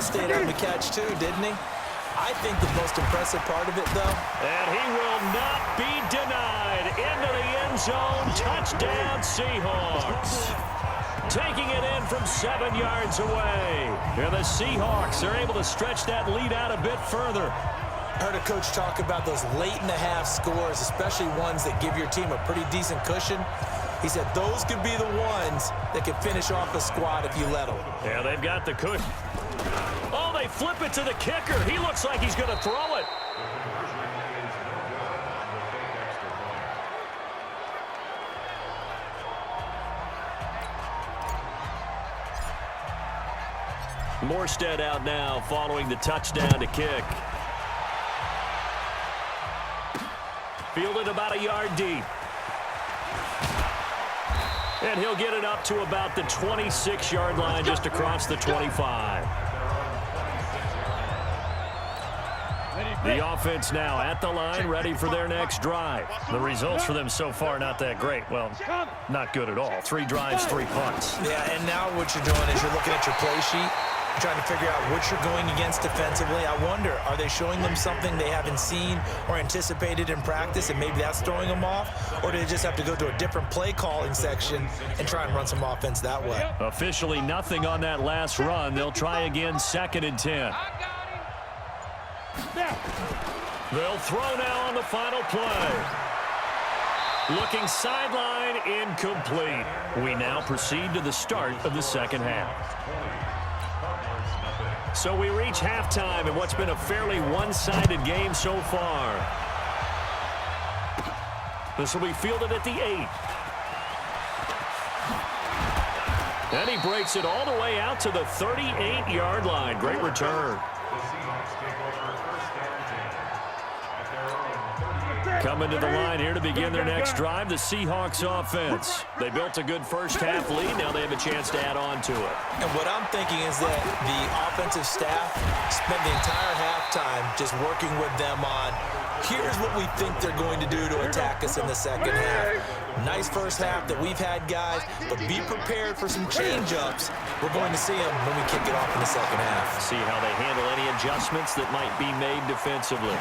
stayed on the catch too, didn't he? I think the most impressive part of it, though. And he will not be denied. Into the end zone. Touchdown, Seahawks. Taking it in from 7 yards away. And the Seahawks are able to stretch that lead out a bit further. I heard a coach talk about those late-in-the-half scores, especially ones that give your team a pretty decent cushion. He said those could be the ones that can finish off a squad if you let them. Yeah, they've got the cushion. Oh, they flip it to the kicker. He looks like he's going to throw it. Morstead out now following the touchdown to kick. Fielded about a yard deep. And he'll get it up to about the 26-yard line, just across the 25. The offense now at the line, ready for their next drive. The results for them so far not that great. Well, not good at all. 3 drives, 3 punts. Yeah, and now what you're doing is you're looking at your play sheet, trying to figure out what you're going against defensively. I wonder, are they showing them something they haven't seen or anticipated in practice, and maybe that's throwing them off? Or do they just have to go to a different play calling section and try and run some offense that way? Officially nothing on that last run. They'll try again, 2nd and 10. They'll throw now on the final play. Looking sideline, incomplete. We now proceed to the start of the second half. So we reach halftime in what's been a fairly one-sided game so far. This will be fielded at the 8. And he breaks it all the way out to the 38-yard line. Great return. Coming to the line here to begin their next drive, the Seahawks offense. They built a good first-half lead. Now they have a chance to add on to it. And what I'm thinking is that the offensive staff spent the entire halftime just working with them on, here's what we think they're going to do to attack us in the second half. Nice first half that we've had, guys, but be prepared for some change-ups. We're going to see them when we kick it off in the second half. See how they handle any adjustments that might be made defensively.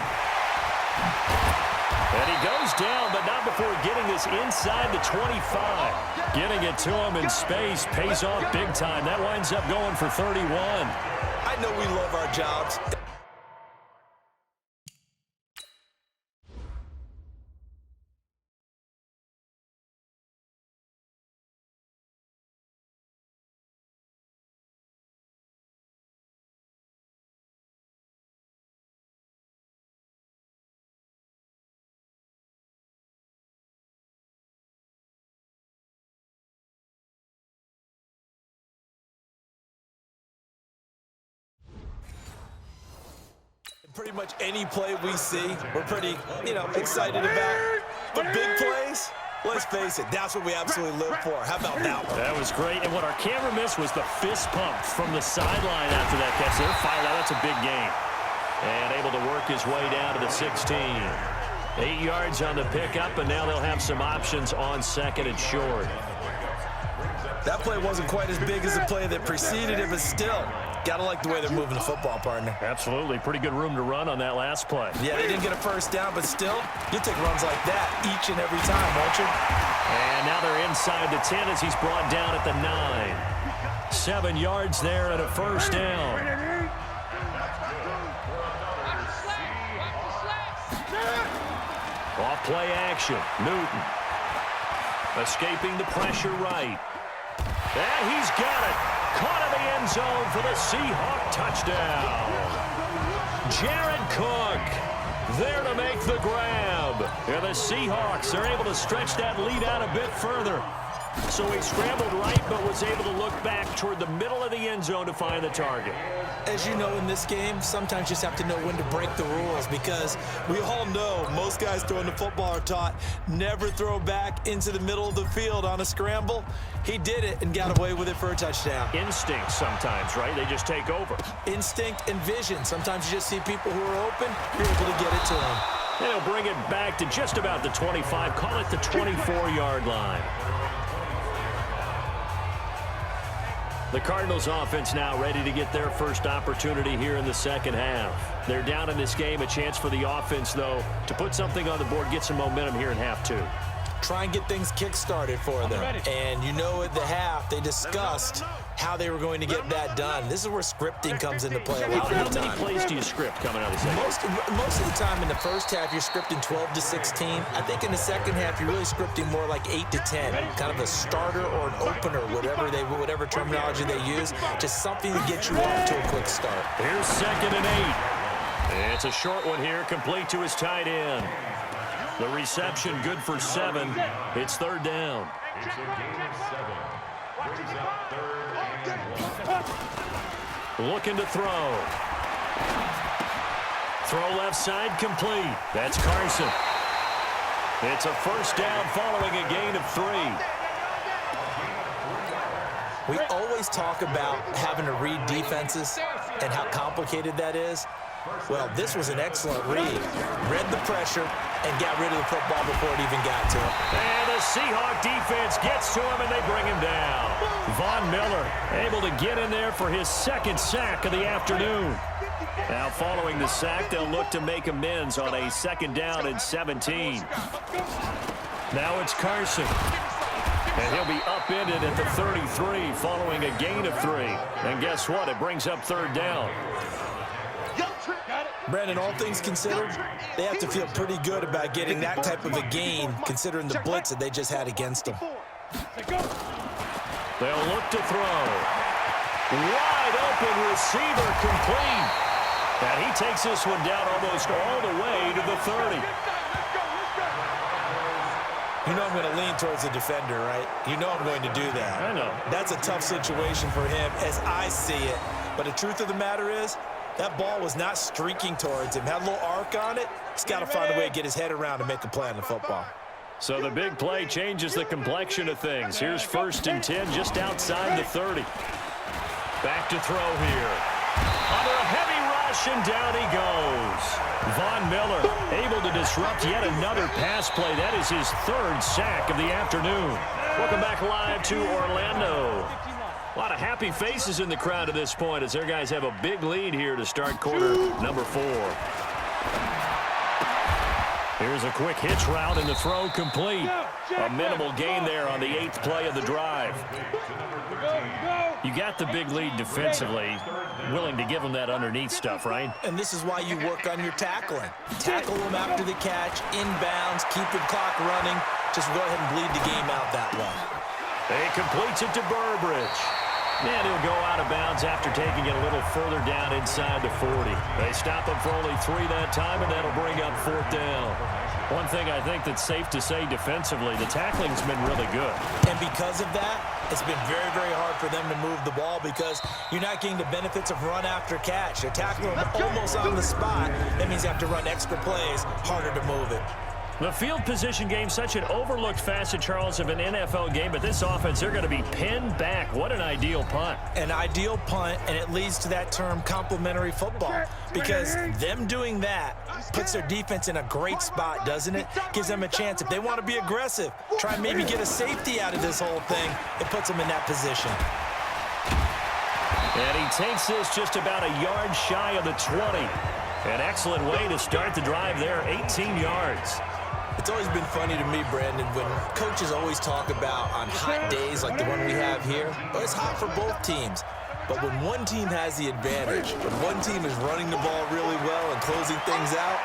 And he goes down, but not before getting this inside the 25. Getting it to him in space pays off big time. That winds up going for 31. I know we love our jobs. Pretty much any play we see, we're pretty, excited about. But big plays, let's face it, that's what we absolutely live for. How about that one? That was great. And what our camera missed was the fist pump from the sideline after that catch. They're fired out. That's a big game. And able to work his way down to the 16. 8 yards on the pickup, and now they'll have some options on 2nd and short. That play wasn't quite as big as the play that preceded it, but still, got to like the way they're moving the football, partner. Absolutely. Pretty good room to run on that last play. Yeah, they didn't get a first down, but still, you'll take runs like that each and every time, won't you? And now they're inside the 10 as he's brought down at the 9. 7 yards there and a first down. Off play action. Newton. Escaping the pressure right. And he's got it. Caught in the end zone for the Seahawk touchdown. Jared Cook there to make the grab. And the Seahawks are able to stretch that lead out a bit further. So he scrambled right, but was able to look back toward the middle of the end zone to find the target. As you know, in this game, sometimes you just have to know when to break the rules, because we all know most guys throwing the football are taught never throw back into the middle of the field on a scramble. He did it and got away with it for a touchdown. Instinct sometimes, right? They just take over. Instinct and vision. Sometimes you just see people who are open, you're able to get it to them. And he'll bring it back to just about the 25, call it the 24-yard line. The Cardinals offense now ready to get their first opportunity here in the second half. They're down in this game. A chance for the offense, though, to put something on the board, get some momentum here in half two. Try and get things kick-started for them. And you know at the half, they discussed how they were going to get that done. This is where scripting comes into play a lot of the time. How many plays do you script coming out of the second? Most of the time in the first half, you're scripting 12 to 16. I think in the second half, you're really scripting more like 8 to 10. Kind of a starter or an opener, whatever terminology they use. Just something to get you off to a quick start. Here's 2nd and 8. It's a short one here, complete to his tight end. The reception good for 7. It's 3rd down. Looking to throw. Throw left side complete. That's Carson. It's a 1st down following a gain of 3. We always talk about having to read defenses and how complicated that is. Well, this was an excellent read. Read the pressure and got rid of the football before it even got to him. And the Seahawk defense gets to him, and they bring him down. Von Miller able to get in there for his 2nd sack of the afternoon. Now, following the sack, they'll look to make amends on a 2nd down and 17. Now it's Carson. And he'll be upended at the 33 following a gain of 3. And guess what? It brings up 3rd down. Brandon, all things considered, they have to feel pretty good about getting that type of a gain considering the blitz that they just had against them. They'll look to throw. Wide open receiver complete. And he takes this one down almost all the way to the 30. You know I'm going to lean towards the defender, right? You know I'm going to do that. I know. That's a tough situation for him as I see it. But the truth of the matter is, that ball was not streaking towards him. Had a little arc on it. He's got to find a way to get his head around and make a play on the football. So the big play changes the complexion of things. Here's 1st and 10 just outside the 30. Back to throw here. Under a heavy rush, and down he goes. Von Miller able to disrupt yet another pass play. That is his 3rd sack of the afternoon. Welcome back live to Orlando. A lot of happy faces in the crowd at this point as their guys have a big lead here to start quarter number 4. Here's a quick hitch route and the throw complete. A minimal gain there on the 8th play of the drive. You got the big lead defensively, willing to give them that underneath stuff, right? And this is why you work on your tackling. Tackle them after the catch, inbounds, keep the clock running. Just go ahead and bleed the game out that way. He completes it to Burbridge. And he'll go out of bounds after taking it a little further down inside the 40. They stop him for only 3 that time, and that'll bring up 4th down. One thing I think that's safe to say defensively, the tackling's been really good. And because of that, it's been very, very hard for them to move the ball because you're not getting the benefits of run after catch. They're tackling them almost on the spot. That means you have to run extra plays, harder to move it. The field position game, such an overlooked facet, Charles, of an NFL game, but this offense, they're going to be pinned back. What an ideal punt. An ideal punt, and it leads to that term complementary football because them doing that puts their defense in a great spot, doesn't it? Gives them a chance. If they want to be aggressive, try and maybe get a safety out of this whole thing, it puts them in that position. And he takes this just about a yard shy of the 20. An excellent way to start the drive there, 18 yards. It's always been funny to me, Brandon, when coaches always talk about on hot days like the one we have here, well, it's hot for both teams. But when one team has the advantage, when one team is running the ball really well and closing things out,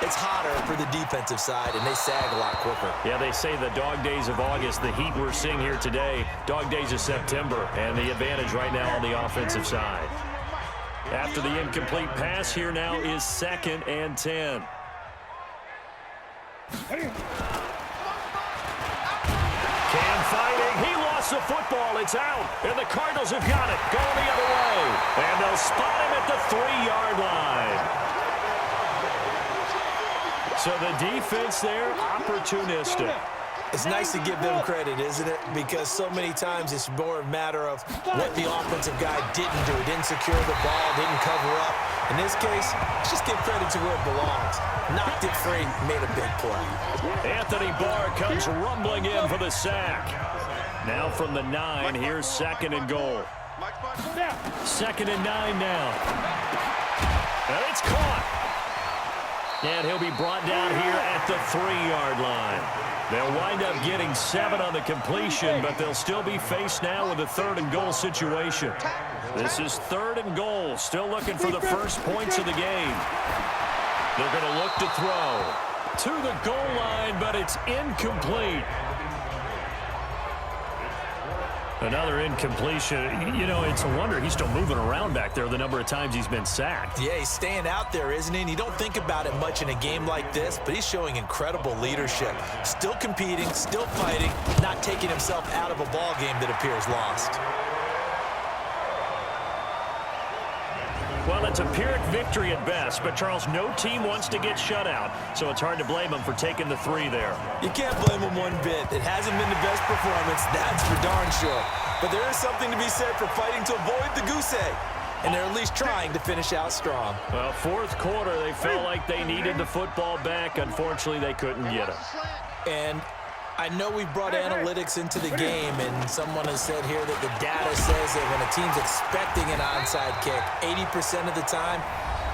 it's hotter for the defensive side, and they sag a lot quicker. Yeah, they say the dog days of August, the heat we're seeing here today, dog days of September, and the advantage right now on the offensive side. After the incomplete pass, here now is 2nd and 10. Cam fighting. He lost the football. It's out. And the Cardinals have got it. Going the other way. And they'll spot him at the 3-yard line. So the defense there, opportunistic. It's nice to give them credit, isn't it? Because so many times it's more a matter of what the offensive guy didn't do. Didn't secure the ball, didn't cover up. In this case, just give credit to where it belongs. Knocked it free, made a big play. Anthony Barr comes rumbling in for the sack. Now from the 9, here's 2nd and goal. 2nd and 9 now. And it's caught. And he'll be brought down here at the 3-yard line. They'll wind up getting 7 on the completion, but they'll still be faced now with a 3rd and goal situation. This is 3rd and goal, still looking for the first points of the game. They're going to look to throw to the goal line, but it's incomplete. Another incompletion. You know, it's a wonder he's still moving around back there the number of times he's been sacked. Yeah, he's staying out there, isn't he? And you don't think about it much in a game like this, but he's showing incredible leadership. Still competing, still fighting, not taking himself out of a ball game that appears lost. Well, it's a Pyrrhic victory at best, but, Charles, no team wants to get shut out, so it's hard to blame them for taking the 3 there. You can't blame them one bit. It hasn't been the best performance, that's for darn sure. But there is something to be said for fighting to avoid the goose egg, and they're at least trying to finish out strong. Well, 4th quarter, they felt like they needed the football back. Unfortunately, they couldn't get it. And I know we brought analytics into the game, and someone has said here that the data says that when a team's expecting an onside kick, 80% of the time,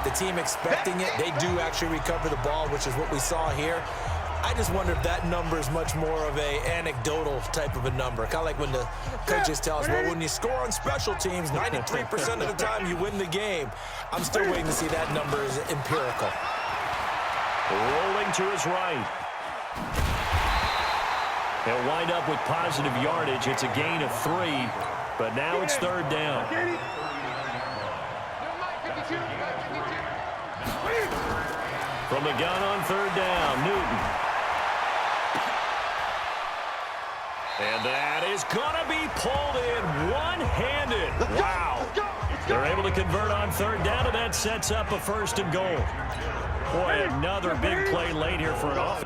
the team expecting it, they do actually recover the ball, which is what we saw here. I just wonder if that number is much more of a anecdotal type of a number. Kind of like when the coaches tell us, well, when you score on special teams, 93% of the time you win the game. I'm still waiting to see that number is empirical. Rolling to his right. They'll wind up with positive yardage. It's a gain of 3, but now it's 3rd down. From the gun on 3rd down, Newton. And that is going to be pulled in one-handed. Wow. They're able to convert on 3rd down, and that sets up a 1st and goal. Boy, another big play late here for an offense.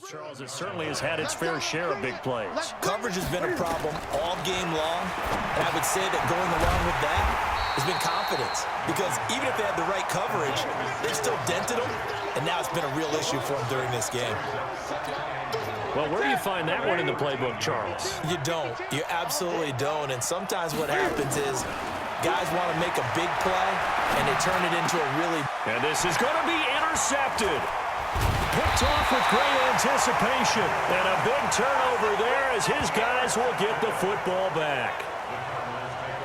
Charles, it certainly has had its fair share of big plays. Coverage has been a problem all game long, and I would say that going along with that has been confidence, because even if they had the right coverage, they've still dented them, and now it's been a real issue for them during this game. Well, where do you find that one in the playbook, Charles? You don't. You absolutely don't, and sometimes what happens is guys want to make a big play, and they turn it into a really... And this is going to be intercepted. Picked off with great anticipation. And a big turnover there as his guys will get the football back.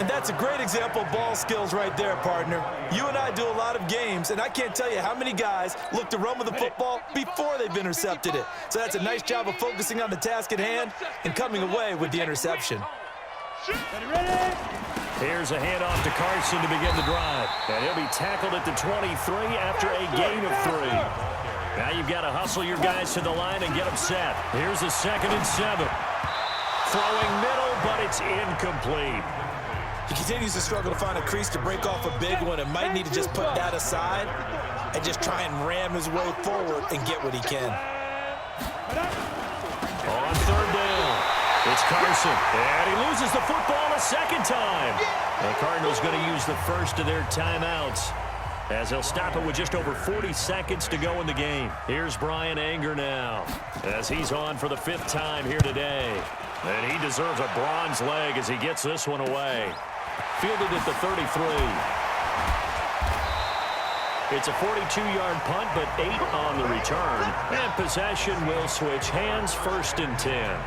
And that's a great example of ball skills right there, partner. You and I do a lot of games, and I can't tell you how many guys look to run with the football before they've intercepted it. So that's a nice job of focusing on the task at hand and coming away with the interception. Here's a handoff to Carson to begin the drive. And he'll be tackled at the 23 after a gain of 3. Now you've got to hustle your guys to the line and get them set. Here's a 2nd and 7. Throwing middle, but it's incomplete. He continues to struggle to find a crease to break off a big one and might need to just put that aside and just try and ram his way forward and get what he can. On 3rd down, it's Carson. And he loses the football a 2nd time. The Cardinals going to use the first of their timeouts, as they'll stop it with just over 40 seconds to go in the game. Here's Brian Anger now, as he's on for the 5th time here today. And he deserves a bronze leg as he gets this one away. Fielded at the 33. It's a 42-yard punt, but 8 on the return. And possession will switch hands, 1st and 10.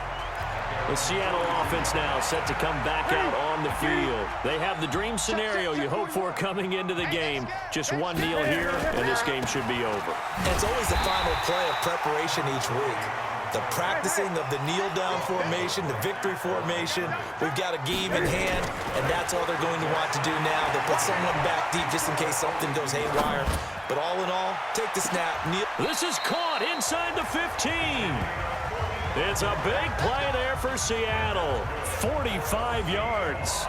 The Seattle offense now set to come back out on the field. They have the dream scenario you hope for coming into the game. Just one kneel here, and this game should be over. It's always the final play of preparation each week. The practicing of the kneel-down formation, the victory formation. We've got a game in hand, and that's all they're going to want to do now. They'll put someone back deep just in case something goes haywire. But all in all, take the snap, kneel. This is caught inside the 15. It's a big play there for Seattle. 45 yards.